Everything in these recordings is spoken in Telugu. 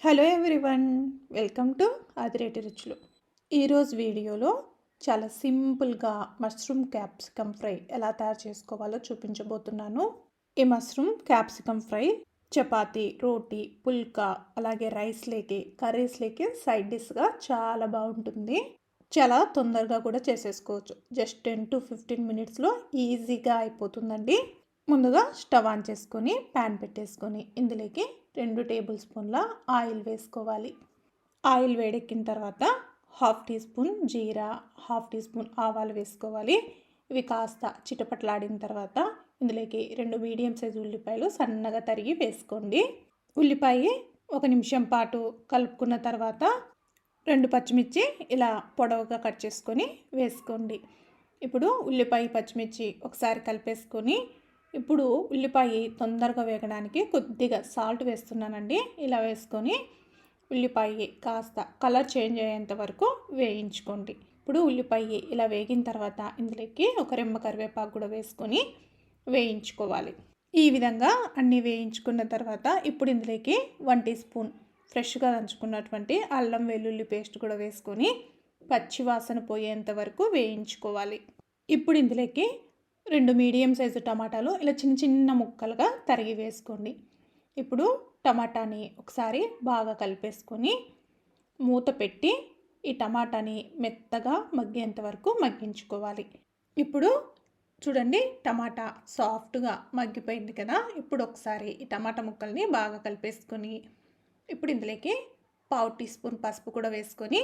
హలో ఎవ్రీవన్, వెల్కమ్ టు ఆదిరేటి రుచులు. ఈరోజు వీడియోలో చాలా సింపుల్గా మష్రూమ్ క్యాప్సికమ్ ఫ్రై ఎలా తయారు చేసుకోవాలో చూపించబోతున్నాను. ఈ మష్రూమ్ క్యాప్సికమ్ ఫ్రై చపాతీ, రోటీ, పుల్కా, అలాగే రైస్లోకి, కర్రీస్లోకి సైడ్ డిష్గా చాలా బాగుంటుంది. చాలా తొందరగా కూడా చేసేసుకోవచ్చు. జస్ట్ 10 to 15 మినిట్స్లో ఈజీగా అయిపోతుందండి. ముందుగా స్టవ్ ఆన్ చేసుకొని ప్యాన్ పెట్టేసుకొని ఇందులోకి 2 టేబుల్ స్పూన్ల ఆయిల్ వేసుకోవాలి. ఆయిల్ వేడెక్కిన తర్వాత 1/2 టీ స్పూన్ జీరా, 1/2 టీ స్పూన్ ఆవాలు వేసుకోవాలి. ఇవి కాస్త చిటపట్లాడిన తర్వాత ఇందులోకి 2 మీడియం సైజు ఉల్లిపాయలు సన్నగా తరిగి వేసుకోండి. ఉల్లిపాయ 1 నిమిషం పాటు కలుపుకున్న తర్వాత 2 పచ్చిమిర్చి ఇలా పొడవుగా కట్ చేసుకొని వేసుకోండి. ఇప్పుడు ఉల్లిపాయ, పచ్చిమిర్చి ఒకసారి కలిపేసుకొని ఇప్పుడు ఉల్లిపాయ తొందరగా వేగడానికి కొద్దిగా సాల్ట్ వేస్తున్నానండి. ఇలా వేసుకొని ఉల్లిపాయ కాస్త కలర్ చేంజ్ అయ్యేంత వరకు వేయించుకోండి. ఇప్పుడు ఉల్లిపాయ ఇలా వేగిన తర్వాత ఇందులోకి ఒక రెమ్మ కరివేపాకు కూడా వేసుకొని వేయించుకోవాలి. ఈ విధంగా అన్నీ వేయించుకున్న తర్వాత ఇప్పుడు ఇందులోకి 1 టీ స్పూన్ ఫ్రెష్గా దంచుకున్నటువంటి అల్లం వెల్లుల్లి పేస్ట్ కూడా వేసుకొని పచ్చి వాసన పోయేంత వరకు వేయించుకోవాలి. ఇప్పుడు ఇందులోకి 2 మీడియం సైజు టమాటాలు ఇలా చిన్న చిన్న ముక్కలుగా తరిగి వేసుకోండి. ఇప్పుడు టమాటాని ఒకసారి బాగా కలిపేసుకొని మూత పెట్టి ఈ టమాటాని మెత్తగా మగ్గేంత వరకు మగ్గించుకోవాలి. ఇప్పుడు చూడండి, టమాటా సాఫ్ట్గా మగ్గిపోయింది కదా. ఇప్పుడు ఒకసారి ఈ టమాటా ముక్కల్ని బాగా కలిపేసుకొని ఇప్పుడు ఇందులోకి 1/2 టీ స్పూన్ పసుపు కూడా వేసుకొని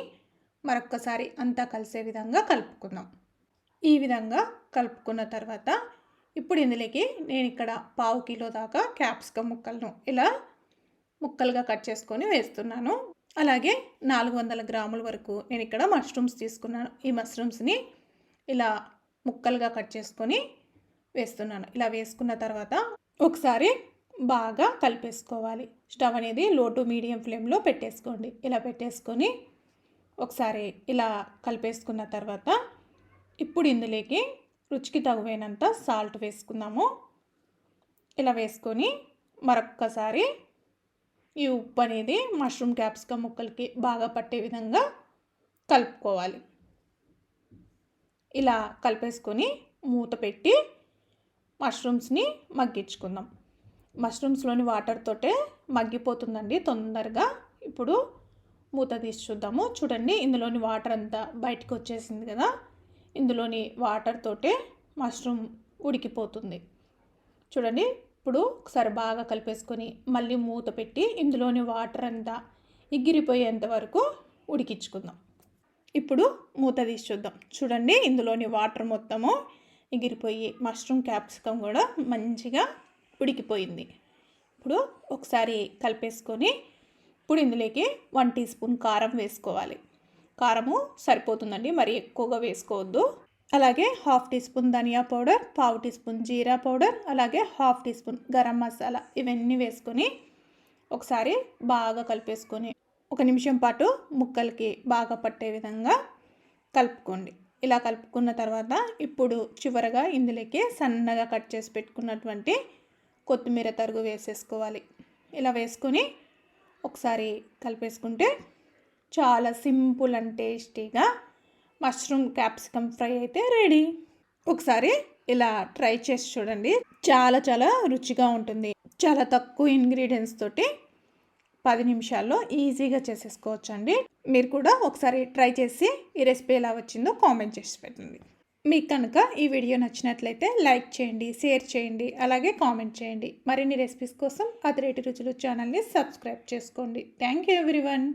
మరొక్కసారి అంతా కలిసే విధంగా కలుపుకుందాం. ఈ విధంగా కలుపుకున్న తర్వాత ఇప్పుడు ఇందులోకి నేను ఇక్కడ 1/2 కిలో దాకా క్యాప్సికమ్ ముక్కలను ఇలా ముక్కలుగా కట్ చేసుకొని వేస్తున్నాను. అలాగే 400 గ్రాముల వరకు నేను ఇక్కడ మష్రూమ్స్ తీసుకున్నాను. ఈ మష్రూమ్స్ని ఇలా ముక్కలుగా కట్ చేసుకొని వేస్తున్నాను. ఇలా వేసుకున్న తర్వాత ఒకసారి బాగా కలిపేసుకోవాలి. స్టవ్ అనేది లో టు మీడియం ఫ్లేమ్లో పెట్టేసుకోండి. ఇలా పెట్టేసుకొని ఒకసారి ఇలా కలిపేసుకున్న తర్వాత ఇప్పుడు ఇందులోకి రుచికి తగువైనంత సాల్ట్ వేసుకుందాము. ఇలా వేసుకొని మరొక్కసారి ఈ ఉప్పు అనేది మష్రూమ్ క్యాప్సికమ్ ముక్కలకి బాగా పట్టే విధంగా కలుపుకోవాలి. ఇలా కలిపేసుకొని మూత పెట్టి మష్రూమ్స్ని మగ్గించుకుందాం. మష్రూమ్స్లోని వాటర్ తోటే మగ్గిపోతుందండి తొందరగా. ఇప్పుడు మూత తీసి చూద్దాము. చూడండి, ఇందులోని వాటర్ అంతా బయటకు వచ్చేసింది కదా. ఇందులోని వాటర్ తోటే మష్రూమ్ ఉడికిపోతుంది. చూడండి, ఇప్పుడు ఒకసారి బాగా కలిపేసుకొని మళ్ళీ మూత పెట్టి ఇందులోని వాటర్ అంతా ఎగిరిపోయేంత వరకు ఉడికించుకుందాం. ఇప్పుడు మూత తీసి చూద్దాం. చూడండి, ఇందులోని వాటర్ మొత్తము ఎగిరిపోయి మష్రూమ్ క్యాప్సికమ్ కూడా మంచిగా ఉడికిపోయింది. ఇప్పుడు ఒకసారి కలిపేసుకొని ఇప్పుడు ఇందులోకి 1 టీ స్పూన్ కారం వేసుకోవాలి. కారము సరిపోతుందండి, మరి ఎక్కువగా వేసుకోవద్దు. అలాగే 1/2 టీ స్పూన్ ధనియా పౌడర్, 1/2 టీ స్పూన్ జీరా పౌడర్, అలాగే 1/2 టీ స్పూన్ గరం మసాలా ఇవన్నీ వేసుకొని ఒకసారి బాగా కలిపేసుకొని 1 నిమిషం పాటు ముక్కలకి బాగా పట్టే విధంగా కలుపుకోండి. ఇలా కలుపుకున్న తర్వాత ఇప్పుడు చివరగా ఇందులోకి సన్నగా కట్ చేసి పెట్టుకున్నటువంటి కొత్తిమీర తరుగు వేసేసుకోవాలి. ఇలా వేసుకొని ఒకసారి కలిపేసుకుంటే చాలా సింపుల్ అండ్ టేస్టీగా మష్రూమ్ క్యాప్సికమ్ ఫ్రై అయితే రెడీ. ఒకసారి ఇలా ట్రై చేసి చూడండి. చాలా చాలా రుచిగా ఉంటుంది. చాలా తక్కువ ఇంగ్రీడియంట్స్ తోటి 10 నిమిషాల్లో ఈజీగా చేసేసుకోవచ్చు అండి. మీరు కూడా ఒకసారి ట్రై చేసి ఈ రెసిపీ ఎలా వచ్చిందో కామెంట్ చేసి పెట్టండి. మీకు కనుక ఈ వీడియో నచ్చినట్లయితే లైక్ చేయండి, షేర్ చేయండి, అలాగే కామెంట్ చేయండి. మరిన్ని రెసిపీస్ కోసం ఆదిరేటి రుచులు ఛానల్ని సబ్స్క్రైబ్ చేసుకోండి. Thank you everyone.